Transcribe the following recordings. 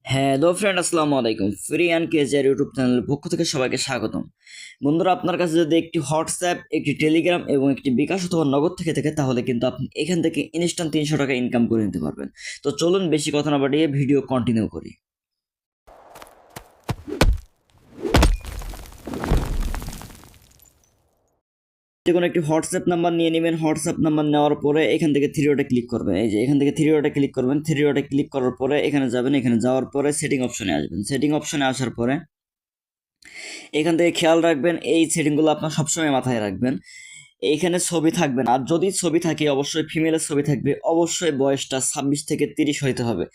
Hello friend, আসসালামু আলাইকুম। Free and KGR YouTube চ্যানেলের পক্ষ থেকে সবাইকে স্বাগতম। বন্ধুরা, আপনার কাছে যদি একটি হোয়াটসঅ্যাপ, একটি টেলিগ্রাম এবং একটি বিকাশ অথবা নগদ থেকে থাকে, তাহলে কিন্তু আপনি এখান থেকে ইনস্ট্যান্ট 300 টাকা ইনকাম করে নিতে পারবেন। তো চলুন বেশি কথা না বাড়িয়ে ভিডিও কন্টিনিউ করি। যে কোনো একটি হোয়াটসঅ্যাপ নাম্বার নিয়ে নেবেন। হোয়াটসঅ্যাপ নাম্বার নেওয়ার পরে এখান থেকে থ্রি ডটে ক্লিক করবেন। এই যে এখান থেকে থ্রি ডটে ক্লিক করবেন। থ্রি ডটে ক্লিক করার পরে এখানে যাবেন। এখানে যাওয়ার পরে সেটিং অপশনে আসবেন। সেটিং অপশনে আসার পরে এখান থেকে খেয়াল রাখবেন, এই সেটিংগুলো আপনার সবসময় মাথায় রাখবেন। এইখানে ছবি থাকবে না, আর যদি ছবি থাকে অবশ্যই ফিমেলের ছবি থাকবে। অবশ্যই বয়সটা 26 থেকে 30 হইতে হবে।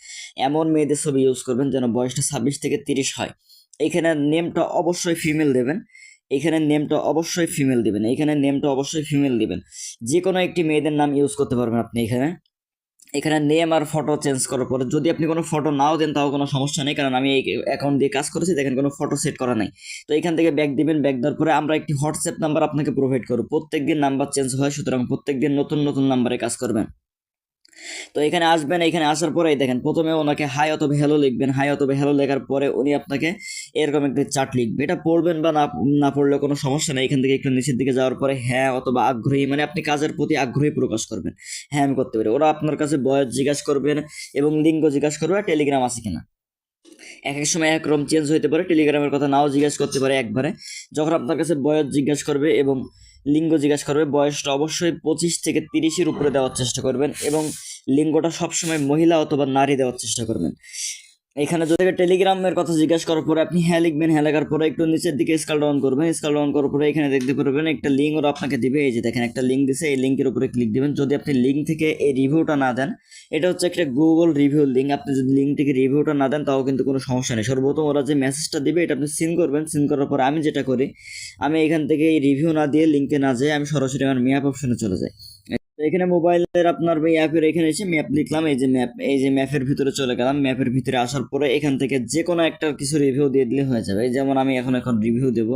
এমন মেয়েদের ছবি ইউজ করবেন যেন বয়সটা 26 থেকে 30 হয়। এইখানে নেমটা অবশ্যই ফিমেল দেবেন। এখানে নেমটা অবশ্যই ফিমেল দিবেন। এখানে নেমটা অবশ্যই ফিমেল দিবেন। যে কোনো একটি মেয়েদের নাম ইউজ করতে পারবেন আপনি। এখানে এখানে নেম আর ফটো চেঞ্জ করার পরে যদি আপনি কোনো ফটো নাও দেন তাও কোনো সমস্যা নেই, কারণ আমি এই অ্যাকাউন্ট দিয়ে কাজ করেছি, দেখেন কোনো ফটো সেট করা নাই। তো এখান থেকে ব্যাক দিবেন। ব্যাক দেওয়ার পরে আমরা একটি হোয়াটসঅ্যাপ নাম্বার আপনাকে প্রোভাইড করব। প্রত্যেকদিন নাম্বার চেঞ্জ হয়, সুতরাং প্রত্যেকদিন নতুন নতুন নাম্বারে কাজ করবেন। তো এখানে আসবেন। এখানে আসার পরে দেখেন প্রথমে ওনাকে হাই অথবা হ্যালো লিখবেন। হাই অথবা হ্যালো লেখার পরে উনি আপনাকে এরকম একটি চার্ট লিখবে। এটা পড়বেন বা না না পড়লেও কোনো সমস্যা নেই। এখান থেকে একটু নিচের দিকে যাওয়ার পরে হ্যাঁ অথবা আগ্রহী, মানে আপনি কাজের প্রতি আগ্রহী প্রকাশ করবেন। হ্যাঁ আমি করতে পারি। ওরা আপনার কাছে বয়স জিজ্ঞাসা করবেন এবং লিঙ্গ জিজ্ঞাসা করবে আর টেলিগ্রাম আছে কিনা। এক এক সময় এক রকম চেঞ্জ হতে পারে, টেলিগ্রামের কথা নাও জিজ্ঞাসা করতে পারে একবারে। যখন আপনার কাছে বয়স জিজ্ঞাসা করবে এবং লিঙ্গ জিজ্ঞাসা করবে, বয়সটা অবশ্যই 25 থেকে 30-এর উপরে দেওয়ার চেষ্টা করবেন এবং লিঙ্গটা সবসময় মহিলা অথবা নারী দেওয়ার চেষ্টা করবেন। এখানে যদি টেলিগ্রামের কথা জিজ্ঞাসা করার পরে আপনি হ্যাঁ লিখবেন। হ্যাঁ লেখার পরে একটু নিচের দিকে স্ক্রল ডাউন করবেন। স্ক্রল ডাউন করার পরে এখানে দেখতে পারবেন একটা লিঙ্ক ওরা আপনাকে দিবে। এই যে দেখেন একটা লিঙ্ক দিছে, এই লিঙ্কের উপরে ক্লিক দিবেন। যদি আপনি লিঙ্ক থেকে এই রিভিউটা না দেন, এটা হচ্ছে একটা গুগল রিভিউ লিঙ্ক, আপনি যদি লিঙ্ক থেকে রিভিউটা না দেন তাও কিন্তু কোনো সমস্যা নেই। সর্বপ্রথম ওরা যে মেসেজটা দিবে এটা আপনি সিন করবেন। সিন করার পরে আমি যেটা করি, আমি এখান থেকে এই রিভিউ না দিয়ে লিঙ্কে না যাই, আমি সরাসরি আমার ম্যাপ অপশনে চলে যাই। তো এখানে মোবাইলের আপনার অ্যাপের এখানে এসে ম্যাপ লিখলাম। এই যে ম্যাপ, এই যে ম্যাপের ভিতরে চলে গেলাম। ম্যাপের ভিতরে আসার পরে এখান থেকে যে কোনো একটা কিছু রিভিউ দিয়ে দিলে হয়ে যাবে। এই যেমন আমি এখন রিভিউ দেব।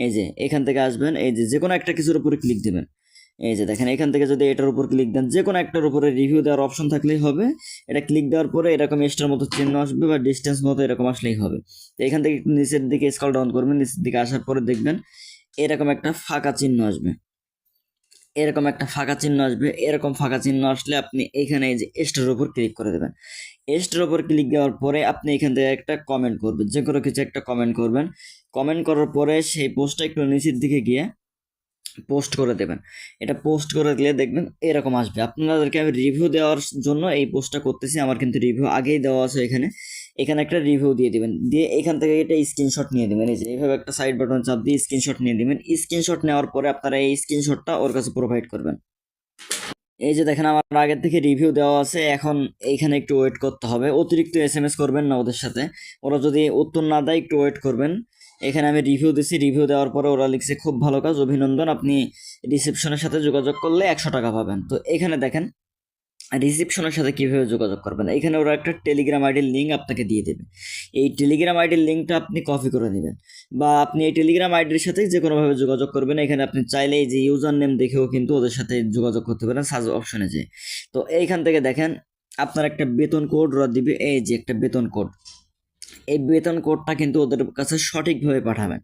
এই যে এখান থেকে আসবেন, এই যে কোনো একটা কিছুর উপরে ক্লিক দেবেন। এই যে দেখেন এখান থেকে যদি এটার উপর ক্লিক দেন, যে কোনো একটার উপরে রিভিউ দেওয়ার অপশন থাকলেই হবে। এটা ক্লিক দেওয়ার পরে এরকম স্টার মতো চিহ্ন আসবে বা ডিস্টেন্স মতো এরকম আসলেই হবে। তো এখান থেকে একটু নিচের দিকে স্ক্রল ডাউন করবেন। নিচের দিকে আসার পরে দেখবেন এরকম একটা ফাঁকা চিহ্ন আসবে। এরকম একটা ফাঁকা চিহ্ন আসবে। এরকম ফাঁকা চিহ্ন আসলে আপনি এখানে এই যে এস্টের উপর ক্লিক করে দেবেন। এস্টের উপর ক্লিক দেওয়ার পরে আপনি এখান থেকে একটা কমেন্ট করবেন, যে কোনো কিছু একটা কমেন্ট করবেন। কমেন্ট করার পরে সেই পোস্টটা একটু নিচের দিকে গিয়ে পোস্ট করে দেবেন। এটা পোস্ট করে দিলে দেখবেন এরকম আসবে। আপনাদেরকে আমি রিভিউ দেওয়ার জন্য এই পোস্টটা করতেছি, আমার কিন্তু রিভিউ আগেই দেওয়া আছে। এখানে এখানে একটা রিভিউ দিয়ে দিবেন। দিয়ে এখান থেকে এটা স্ক্রিনশট নিয়ে দেবেন। এই যে এইভাবে একটা সাইড বাটন চাপ দিয়ে স্ক্রিনশট নিয়ে দিবেন। স্ক্রিনশট নেওয়ার পরে আপনারা এই স্ক্রিনশটটা ওর কাছে প্রোভাইড করবেন। এই যে দেখেন আমার আগের থেকে রিভিউ দেওয়া আছে। এখন এইখানে একটু ওয়েট করতে হবে। অতিরিক্ত এসএমএস করবেন না ওদের সাথে। ওরা যদি উত্তর না দেয় একটু ওয়েট করবেন। এখানে আমি রিভিউ দিছি। রিভিউ দেওয়ার পরে ওরা লিখছে খুব ভালো কাজ, অভিনন্দন, আপনি রিসেপশনের সাথে যোগাযোগ করলে 100 টাকা পাবেন। তো এখানে দেখেন রিসেপশনের সাথে কিভাবে যোগাযোগ করবেন। এখানে ওরা একটা টেলিগ্রাম আইডির লিঙ্ক আপনাকে দিয়ে দেবে। এই টেলিগ্রাম আইডির লিঙ্কটা আপনি কপি করে নেবেন, বা আপনি এই টেলিগ্রাম আইডির সাথে যে কোনোভাবে যোগাযোগ করবেন। এখানে আপনি চাইলে এই যে ইউজার নেম দেখেও কিন্তু ওদের সাথে যোগাযোগ করতে পারেন সার্চ অপশনে যে। তো এইখান থেকে দেখেন আপনার একটা বেতন কোড ওরা দিবে। এই যে একটা বেতন কোড, এই বেতন কোডটা কিন্তু ওদের কাছে সঠিকভাবে পাঠাবেন।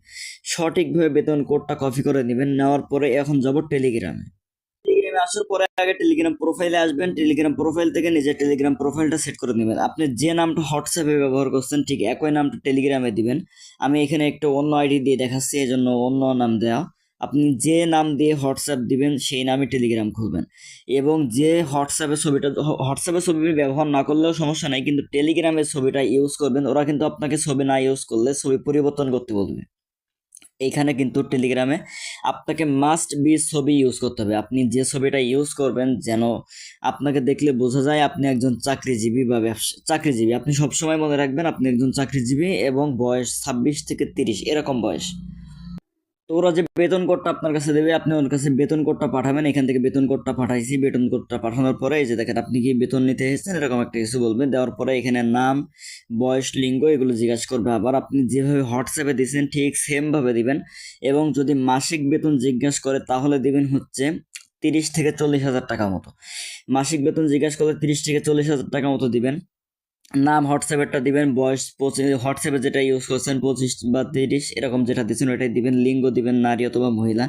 সঠিকভাবে বেতন কোডটা কপি করে নেবেন। নেওয়ার পরে এখন যাব টেলিগ্রামে। টেলিগ্রামে আসার পরে আগে টেলিগ্রাম প্রোফাইলে আসবেন। টেলিগ্রাম প্রোফাইল থেকে নিজের টেলিগ্রাম প্রোফাইলটা সেট করে নেবেন। আপনি যে নামটা হোয়াটসঅ্যাপে ব্যবহার করছেন ঠিক একই নামটা টেলিগ্রামে দিবেন। আমি এখানে একটা অন্য আইডি দিয়ে দেখাচ্ছি, এই জন্য অন্য নাম দেওয়া। আপনি যে নাম দিয়ে হোয়াটসঅ্যাপ দিবেন সেই নামে টেলিগ্রাম খুলবেন। এবং যে হোয়াটসঅ্যাপে ছবি ব্যবহার না করলেও সমস্যা নাই, কিন্তু টেলিগ্রামের ছবিটা ইউজ করবেন। ওরা কিন্তু আপনাকে ছবি না ইউজ করলে ছবি পরিবর্তন করতে বলবে। এইখানে কিন্তু টেলিগ্রামে আপনাকে মাস্ট বি ছবি ইউজ করতে হবে। আপনি যে ছবিটা ইউজ করবেন যেন আপনাকে দেখলে বোঝা যায় আপনি একজন চাকরিজীবী বা চাকরিজীবী। আপনি সবসময় মনে রাখবেন আপনি একজন চাকরিজীবী এবং বয়স 26 থেকে 30 এরকম বয়স। তো ওরা যে বেতন কোডটা আপনার কাছে দেবে, আপনি ওর কাছে বেতন কোডটা পাঠাবেন। এখান থেকে বেতন কোডটা পাঠাইছি। বেতন কোডটা পাঠানোর পরে এই যে দেখেন আপনি কি বেতন নিতে এসেছেন এরকম একটা কিছু বলবেন। দেওয়ার পরে এখানে নাম, বয়স, লিঙ্গ এগুলো জিজ্ঞাসা করবে। আবার আপনি যেভাবে হোয়াটসঅ্যাপে দিয়েছেন ঠিক সেমভাবে দিবেন। এবং যদি মাসিক বেতন জিজ্ঞাসা করে তাহলে দিবেন হচ্ছে 30 থেকে 40 হাজার টাকা মতো। মাসিক বেতন জিজ্ঞাসা করলে 30 থেকে 40 হাজার টাকা মতো দিবেন। নাম হোয়াটসঅ্যাপেরটা দিবেন, বয়স 25, হোয়াটসঅ্যাপে যেটা ইউজ করছেন 25 বা 30 এরকম যেটা দিচ্ছেন ওইটাই দিবেন, লিঙ্গ দিবেন নারী অথবা মহিলা,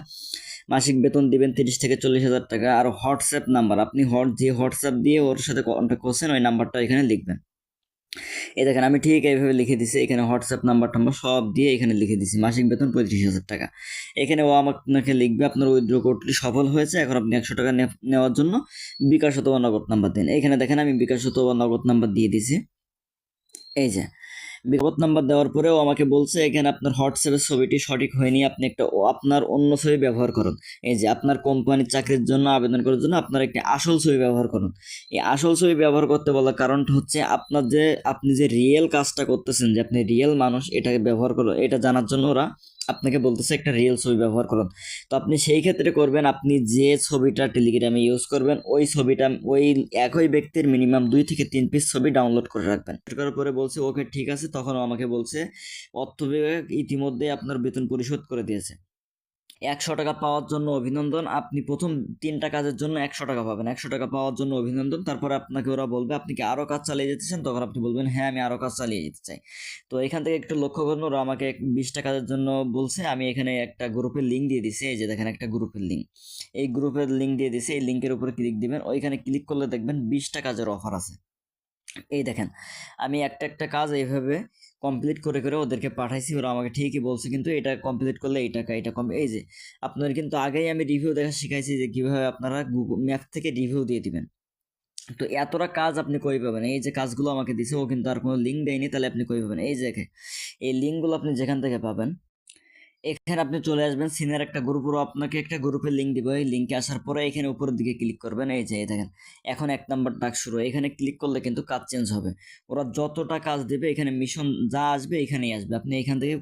মাসিক বেতন দিবেন 30 থেকে 40,000 টাকা, আর হোয়াটসঅ্যাপ নাম্বার আপনি যে হোয়াটসঅ্যাপ দিয়ে ওর সাথে কন্ট্যাক্ট করছেন ওই নাম্বারটা এখানে লিখবেন। এই দেখেন আমি ঠিক এইভাবে লিখে দিছি, এখানে হোয়াটসঅ্যাপ নাম্বার টাম্বার সব দিয়ে এখানে লিখে দিছি, মাসিক বেতন 35,000 টাকা। এখানে ও আপনাকে লিখবে আপনার উইথড্র কোডটি সফল হয়েছে, এখন আপনি 100 টাকা নেওয়ার জন্য বিকাশ অথবা নগদ নাম্বার দিন। এখানে দেখেন আমি বিকাশ অথবা নগদ নাম্বার দিয়ে দিছি। এই যে বিপদ নাম্বার দেওয়ার পরেও আমাকে বলছে এখানে আপনার হোয়াটসঅ্যাপের ছবিটি সঠিক হয়নি, আপনি আপনার অন্য ছবি ব্যবহার করুন। এই যে আপনার কোম্পানির চাকরির জন্য আবেদন করার জন্য আপনার একটি আসল ছবি ব্যবহার করুন। এই আসল ছবি ব্যবহার করতে বলার কারণটা হচ্ছে আপনি যে রিয়েল কাজটা করতেছেন, যে আপনি রিয়েল মানুষ এটাকে ব্যবহার করুন, এটা জানার জন্য ওরা আপনাকে বলতেছে একটা রিয়েল ছবি ব্যবহার করুন। তো আপনি সেই ক্ষেত্রে করবেন, আপনি যে ছবিটা টেলিগ্রামে ইউজ করবেন ওই ছবিটা ওই একই ব্যক্তির মিনিমাম 2 থেকে 3 পিস ছবি ডাউনলোড করে রাখবেন। করার পরে বলছে ওকে ঠিক আছে, তখন আমাকে বলছে অর্থ বিভাগ ইতিমধ্যে আপনার বেতন পরিশোধ করে দিয়েছে, 100 টাকা পাওয়ার জন্য অভিনন্দন, আপনি প্রথম 3টা কাজের জন্য 100 টাকা পাবেন, 100 টাকা পাওয়ার জন্য অভিনন্দন। তারপরে আপনাকে ওরা বলবে আপনি কি আরও কাজ চালিয়ে যেতে চান, তখন আপনি বলবেন হ্যাঁ আমি আরও কাজ চালিয়ে যেতে চাই। তো এখান থেকে একটু লক্ষ্য করুন, ওরা আমাকে 20টা কাজের জন্য বলছে, আমি এখানে একটা গ্রুপের লিঙ্ক দিয়ে দিছি, এই যে দেখেন একটা গ্রুপের লিঙ্ক, এই গ্রুপের লিঙ্ক দিয়ে দিছি, এই লিঙ্কের উপরে ক্লিক দিবেন, ওইখানে ক্লিক করলে দেখবেন 20টা কাজের অফার আছে। এই দেখেন আমি একটা কাজ এইভাবে কমপ্লিট করে ওদেরকে পাঠাইছি, ওরা আমাকে ঠিকই বলছে কিন্তু এটা কমপ্লিট করলে এই টাকা এটা কম। এই যে আপনার কিন্তু আগেই আমি রিভিউ দেখা শিখাইছি যে কীভাবে আপনারা গুগল ম্যাপ থেকে রিভিউ দিয়ে দিবেন। তো এতটা কাজ আপনি কই পাবেন, এই যে কাজগুলো আমাকে দিছে ও কিন্তু আর কোনো লিঙ্ক দেয়নি, তাহলে আপনি কই পাবেন? এই যে এই লিঙ্কগুলো আপনি যেখান থেকে পাবেন এখানে আপনি চলে আসবেন, সিনের একটা গ্রুপ, ওরা আপনাকে একটা গ্রুপের লিঙ্ক দিব, এই লিঙ্কে আসার পরে এখানে উপরের দিকে ক্লিক করবেন, এই যে দেখেন এখন 1 নাম্বার টাস্ক শুরু, এখানে ক্লিক করলে কিন্তু কাজ চেঞ্জ হবে, ওরা যতটা কাজ দেবে এখানে মিশন যা আসবে এখানেই আসবে, আপনি এখান থেকে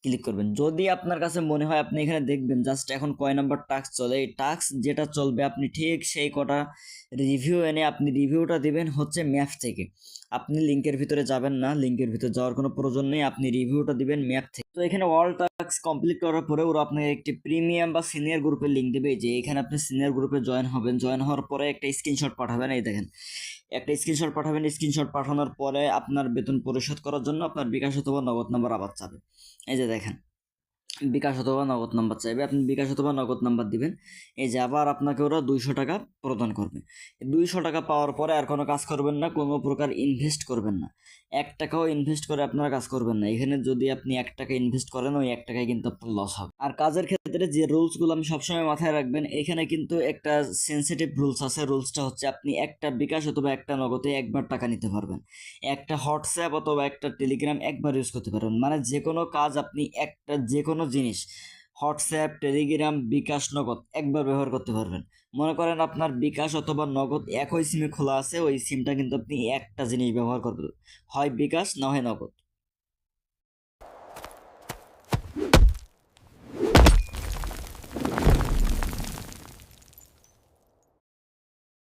ক্লিক করবেন। যদি আপনার কাছে মনে হয় আপনি এখানে দেখবেন জাস্ট এখন কয় নাম্বার টাস্ক চলে, এই টাস্ক যেটা চলবে আপনি ঠিক সেই কটা রিভিউ এনে আপনি রিভিউটা দিবেন হচ্ছে ম্যাপ থেকে, আপনি লিঙ্কের ভিতরে যাবেন না, লিঙ্কের ভিতরে যাওয়ার কোনো প্রয়োজন নেই, আপনি রিভিউটা দিবেন ম্যাপ থেকে। তো এখানে অল টাস্ক কমপ্লিট করার পরে ওরা আপনাকে একটি প্রিমিয়াম বা সিনিয়র গ্রুপের লিঙ্ক দেবে, যে এখানে আপনি সিনিয়র গ্রুপে জয়েন হবেন, জয়েন হওয়ার পরে একটা স্ক্রিনশট পাঠাবেন, এই দেখেন একটা স্ক্রিনশট পাঠাবেন, স্ক্রিনশট পাঠানোর পরে আপনার বেতন পরিশোধ করার জন্য আপনার বিকাশ অথবা নগদ নাম্বার আবার চাবে, এই যে দেখেন বিকাশ অথবা নগদ নাম্বার চাইবে, আপনি বিকাশ অথবা নগদ নাম্বার দিবেন, এই যে আবার আপনাকে ওরা 200 টাকা প্রদান করবে। 200 টাকা পাওয়ার পরে আর কোনো কাজ করবেন না, কোনো প্রকার ইনভেস্ট করবেন না, 1 টাকাও ইনভেস্ট করে আপনারা কাজ করবেন না, এখানে যদি আপনি 1 টাকা ইনভেস্ট করেন ওই 1 টাকায় কিন্তু আপনার লস হবে। আর কাজের ক্ষেত্রে যে রুলসগুলো আমি সবসময় মাথায় রাখবেন, এখানে কিন্তু একটা সেন্সিটিভ রুলস আছে, রুলসটা হচ্ছে আপনি একটা বিকাশ অথবা একটা নগদে একবার টাকা নিতে পারবেন, একটা হোয়াটসঅ্যাপ অথবা একটা টেলিগ্রাম একবার ইউজ করতে পারবেন, মানে যে কোনো কাজ আপনি একটা যে কোনো জিনিস হোয়াটসঅ্যাপ টেলিগ্রাম বিকাশ নগদ একবার ব্যবহার করতে পারবেন। মনে করেন আপনার বিকাশ অথবা নগদ একই সিমে খোলা আছে, ওই সিমটা কিন্তু আপনি একটা জিনিস ব্যবহার করবেন, হয় বিকাশ না হয় নগদ।